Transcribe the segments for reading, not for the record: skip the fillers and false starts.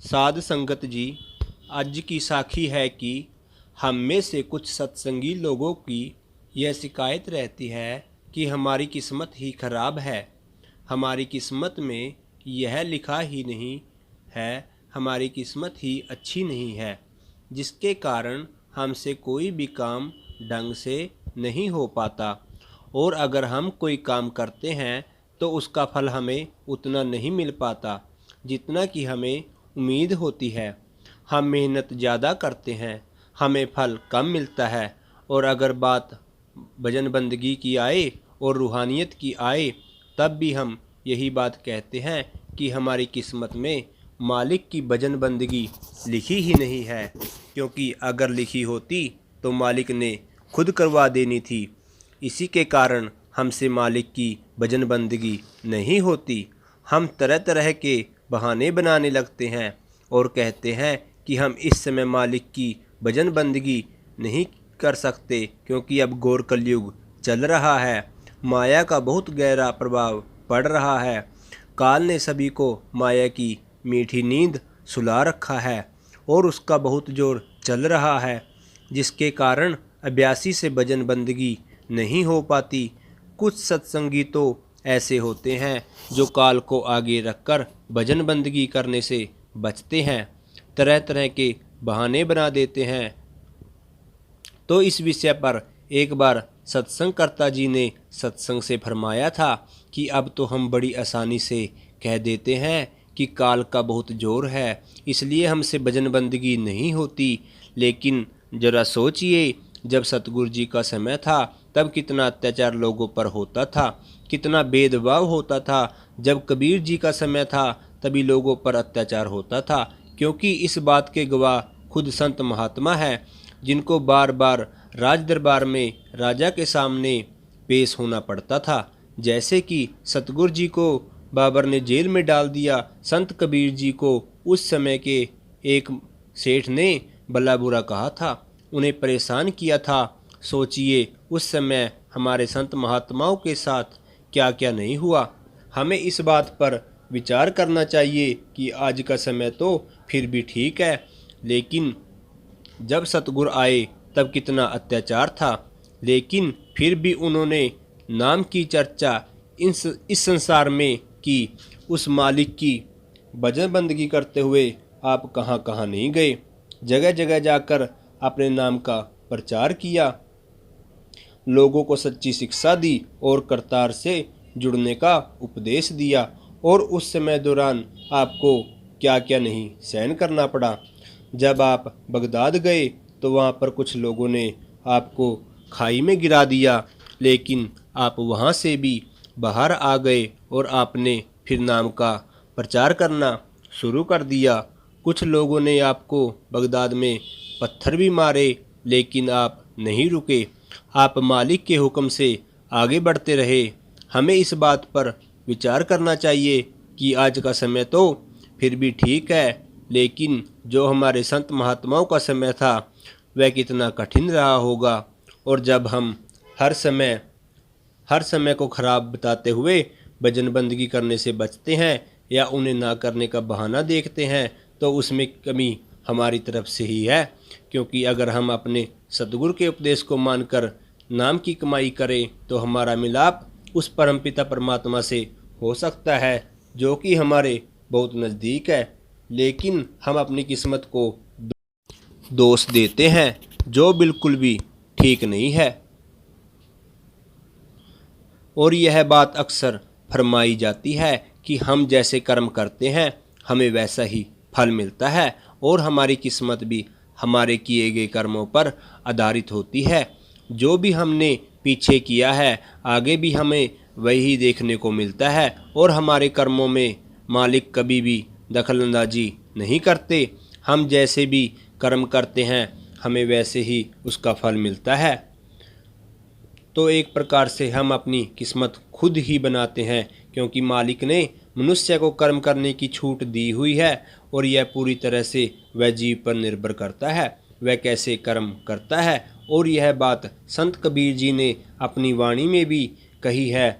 साध संगत जी, आज की साखी है कि हम में से कुछ सत्संगी लोगों की यह शिकायत रहती है कि हमारी किस्मत ही खराब है। हमारी किस्मत में यह लिखा ही नहीं है, हमारी किस्मत ही अच्छी नहीं है, जिसके कारण हमसे कोई भी काम ढंग से नहीं हो पाता। और अगर हम कोई काम करते हैं तो उसका फल हमें उतना नहीं मिल पाता जितना कि हमें उम्मीद होती है। हम मेहनत ज़्यादा करते हैं, हमें फल कम मिलता है। और अगर बात भजन बंदगी की आए और रूहानियत की आए, तब भी हम यही बात कहते हैं कि हमारी किस्मत में मालिक की भजन बंदगी लिखी ही नहीं है, क्योंकि अगर लिखी होती तो मालिक ने खुद करवा देनी थी। इसी के कारण हमसे मालिक की भजन बंदगी नहीं होती। हम तरह तरह के बहाने बनाने लगते हैं और कहते हैं कि हम इस समय मालिक की भजन बंदगी नहीं कर सकते, क्योंकि अब घोर कलयुग चल रहा है। माया का बहुत गहरा प्रभाव पड़ रहा है। काल ने सभी को माया की मीठी नींद सुला रखा है और उसका बहुत जोर चल रहा है, जिसके कारण अभ्यासी से भजन बंदगी नहीं हो पाती। कुछ सत्संगी तो ऐसे होते हैं जो काल को आगे रखकर भजन बंदगी करने से बचते हैं, तरह तरह के बहाने बना देते हैं। तो इस विषय पर एक बार सत्संगकर्ता जी ने सत्संग से फरमाया था कि अब तो हम बड़ी आसानी से कह देते हैं कि काल का बहुत जोर है, इसलिए हमसे भजन बंदगी नहीं होती। लेकिन ज़रा सोचिए, जब सतगुरु जी का समय था तब कितना अत्याचार लोगों पर होता था, कितना भेदभाव होता था। जब कबीर जी का समय था तभी लोगों पर अत्याचार होता था, क्योंकि इस बात के गवाह खुद संत महात्मा हैं, जिनको बार बार राज दरबार में राजा के सामने पेश होना पड़ता था। जैसे कि सतगुरु जी को बाबर ने जेल में डाल दिया, संत कबीर जी को उस समय के एक सेठ ने भला बुरा कहा था, उन्हें परेशान किया था। सोचिए उस समय हमारे संत महात्माओं के साथ क्या क्या नहीं हुआ। हमें इस बात पर विचार करना चाहिए कि आज का समय तो फिर भी ठीक है, लेकिन जब सतगुरु आए तब कितना अत्याचार था। लेकिन फिर भी उन्होंने नाम की चर्चा इस संसार में की। उस मालिक की भजन बंदगी करते हुए आप कहाँ कहाँ नहीं गए, जगह जगह जाकर अपने नाम का प्रचार किया, लोगों को सच्ची शिक्षा दी और करतार से जुड़ने का उपदेश दिया। और उस समय दौरान आपको क्या क्या नहीं सहन करना पड़ा। जब आप बगदाद गए तो वहाँ पर कुछ लोगों ने आपको खाई में गिरा दिया, लेकिन आप वहाँ से भी बाहर आ गए और आपने फिर नाम का प्रचार करना शुरू कर दिया। कुछ लोगों ने आपको बगदाद में पत्थर भी मारे, लेकिन आप नहीं रुके, आप मालिक के हुक्म से आगे बढ़ते रहे। हमें इस बात पर विचार करना चाहिए कि आज का समय तो फिर भी ठीक है, लेकिन जो हमारे संत महात्माओं का समय था वह कितना कठिन रहा होगा। और जब हम हर समय को खराब बताते हुए भजन बंदगी करने से बचते हैं या उन्हें ना करने का बहाना देखते हैं, तो उसमें कमी हमारी तरफ से ही है। क्योंकि अगर हम अपने सतगुरु के उपदेश को मानकर नाम की कमाई करें तो हमारा मिलाप उस परमपिता परमात्मा से हो सकता है, जो कि हमारे बहुत नज़दीक है। लेकिन हम अपनी किस्मत को दोष देते हैं, जो बिल्कुल भी ठीक नहीं है। और यह बात अक्सर फरमाई जाती है कि हम जैसे कर्म करते हैं हमें वैसा ही फल मिलता है, और हमारी किस्मत भी हमारे किए गए कर्मों पर आधारित होती है। जो भी हमने पीछे किया है आगे भी हमें वही देखने को मिलता है, और हमारे कर्मों में मालिक कभी भी दखलंदाजी नहीं करते। हम जैसे भी कर्म करते हैं हमें वैसे ही उसका फल मिलता है। तो एक प्रकार से हम अपनी किस्मत खुद ही बनाते हैं, क्योंकि मालिक ने मनुष्य को कर्म करने की छूट दी हुई है, और यह पूरी तरह से वह जीव पर निर्भर करता है वह कैसे कर्म करता है। और यह बात संत कबीर जी ने अपनी वाणी में भी कही है,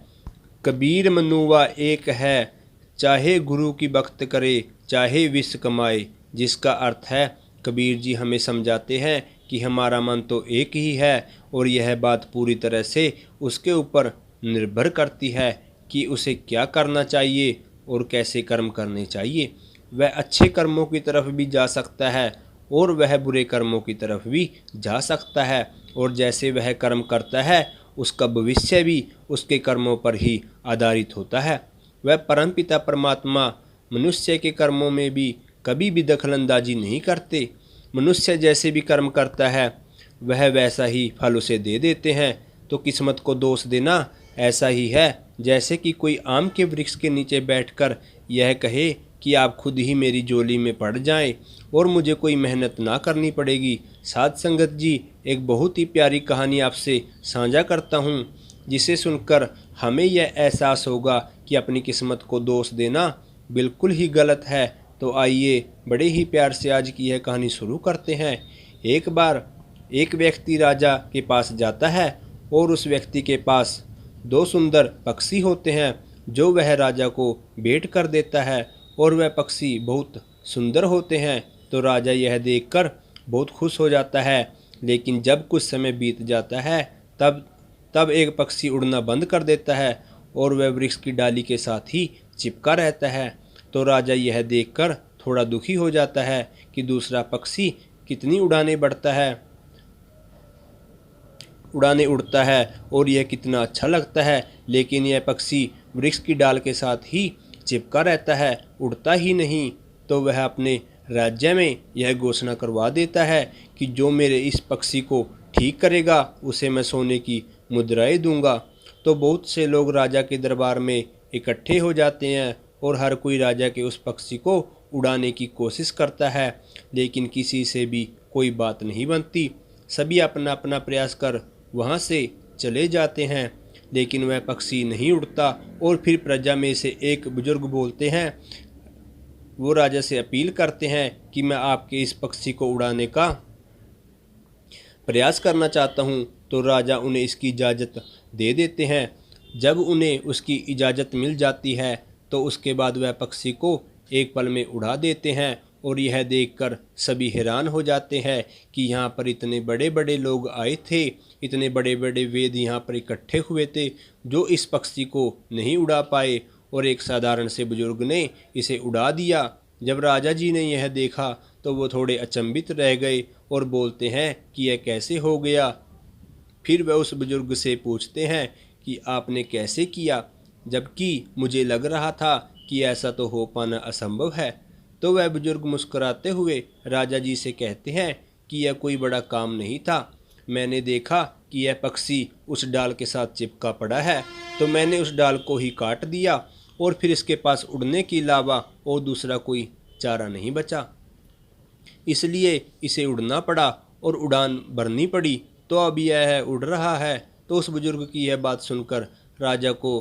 कबीर मनुआ एक है चाहे गुरु की भक्त करे, चाहे विश्व कमाए। जिसका अर्थ है, कबीर जी हमें समझाते हैं कि हमारा मन तो एक ही है और यह बात पूरी तरह से उसके ऊपर निर्भर करती है कि उसे क्या करना चाहिए और कैसे कर्म करने चाहिए। वह अच्छे कर्मों की तरफ भी जा सकता है और वह बुरे कर्मों की तरफ भी जा सकता है, और जैसे वह कर्म करता है उसका भविष्य भी उसके कर्मों पर ही आधारित होता है। वह परमपिता परमात्मा मनुष्य के कर्मों में भी कभी भी दखलंदाजी नहीं करते। मनुष्य जैसे भी कर्म करता है वह वैसा ही फल उसे दे देते हैं। तो किस्मत को दोष देना ऐसा ही है जैसे कि कोई आम के वृक्ष के नीचे बैठकर यह कहे कि आप खुद ही मेरी झोली में पड़ जाएं और मुझे कोई मेहनत ना करनी पड़ेगी। साध संगत जी, एक बहुत ही प्यारी कहानी आपसे साझा करता हूँ, जिसे सुनकर हमें यह एहसास होगा कि अपनी किस्मत को दोष देना बिल्कुल ही गलत है। तो आइए बड़े ही प्यार से आज की यह कहानी शुरू करते हैं। एक बार एक व्यक्ति राजा के पास जाता है और उस व्यक्ति के पास दो सुंदर पक्षी होते हैं जो वह राजा को भेंट कर देता है, और वह पक्षी बहुत सुंदर होते हैं। तो राजा यह देखकर बहुत खुश हो जाता है। लेकिन जब कुछ समय बीत जाता है तब एक पक्षी उड़ना बंद कर देता है और वह वृक्ष की डाली के साथ ही चिपका रहता है। तो राजा यह देखकर थोड़ा दुखी हो जाता है कि दूसरा पक्षी कितनी उड़ाने उड़ता है और यह कितना अच्छा लगता है, लेकिन यह पक्षी वृक्ष की डाल के साथ ही चिपका रहता है, उड़ता ही नहीं। तो वह अपने राज्य में यह घोषणा करवा देता है कि जो मेरे इस पक्षी को ठीक करेगा उसे मैं सोने की मुद्राएं दूंगा। तो बहुत से लोग राजा के दरबार में इकट्ठे हो जाते हैं और हर कोई राजा के उस पक्षी को उड़ाने की कोशिश करता है, लेकिन किसी से भी कोई बात नहीं बनती। सभी अपना अपना प्रयास कर वहाँ से चले जाते हैं, लेकिन वह पक्षी नहीं उड़ता। और फिर प्रजा में से एक बुजुर्ग बोलते हैं, वो राजा से अपील करते हैं कि मैं आपके इस पक्षी को उड़ाने का प्रयास करना चाहता हूँ। तो राजा उन्हें इसकी इजाज़त दे देते हैं। जब उन्हें उसकी इजाज़त मिल जाती है तो उसके बाद वह पक्षी को एक पल में उड़ा देते हैं, और यह देखकर सभी हैरान हो जाते हैं कि यहाँ पर इतने बड़े बड़े लोग आए थे, इतने बड़े बड़े वेद यहाँ पर इकट्ठे हुए थे जो इस पक्षी को नहीं उड़ा पाए, और एक साधारण से बुजुर्ग ने इसे उड़ा दिया। जब राजा जी ने यह देखा तो वो थोड़े अचंभित रह गए और बोलते हैं कि यह कैसे हो गया। फिर वह उस बुजुर्ग से पूछते हैं कि आपने कैसे किया, जबकि मुझे लग रहा था कि ऐसा तो हो पाना असंभव है। तो वह बुजुर्ग मुस्कुराते हुए राजा जी से कहते हैं कि यह कोई बड़ा काम नहीं था। मैंने देखा कि यह पक्षी उस डाल के साथ चिपका पड़ा है, तो मैंने उस डाल को ही काट दिया और फिर इसके पास उड़ने के अलावा और दूसरा कोई चारा नहीं बचा, इसलिए इसे उड़ना पड़ा और उड़ान भरनी पड़ी। तो अब यह उड़ रहा है। तो उस बुजुर्ग की यह बात सुनकर राजा को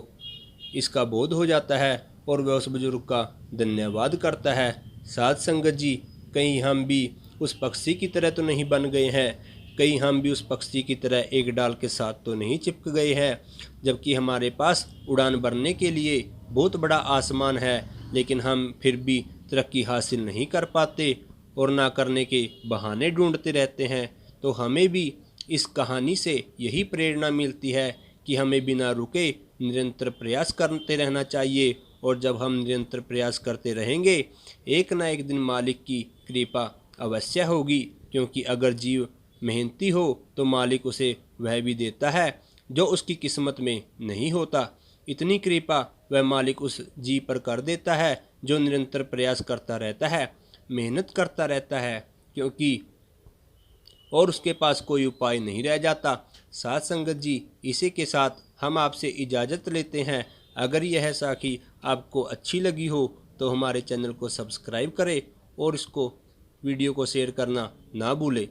इसका बोध हो जाता है और वह उस बुजुर्ग का धन्यवाद करता है। साध संगत जी, कहीं हम भी उस पक्षी की तरह तो नहीं बन गए हैं, कहीं हम भी उस पक्षी की तरह एक डाल के साथ तो नहीं चिपक गए हैं, जबकि हमारे पास उड़ान भरने के लिए बहुत बड़ा आसमान है, लेकिन हम फिर भी तरक्की हासिल नहीं कर पाते और ना करने के बहाने ढूंढते रहते हैं। तो हमें भी इस कहानी से यही प्रेरणा मिलती है कि हमें बिना रुके निरंतर प्रयास करते रहना चाहिए, और जब हम निरंतर प्रयास करते रहेंगे एक ना एक दिन मालिक की कृपा अवश्य होगी, क्योंकि अगर जीव मेहनती हो तो मालिक उसे वह भी देता है जो उसकी किस्मत में नहीं होता। इतनी कृपा वह मालिक उस जीव पर कर देता है जो निरंतर प्रयास करता रहता है, मेहनत करता रहता है, क्योंकि और उसके पास कोई उपाय नहीं रह जाता। साथ संगत जी, इसी के साथ हम आपसे इजाज़त लेते हैं। अगर यह साखी आपको अच्छी लगी हो तो हमारे चैनल को सब्सक्राइब करें और इसको वीडियो को शेयर करना ना भूलें।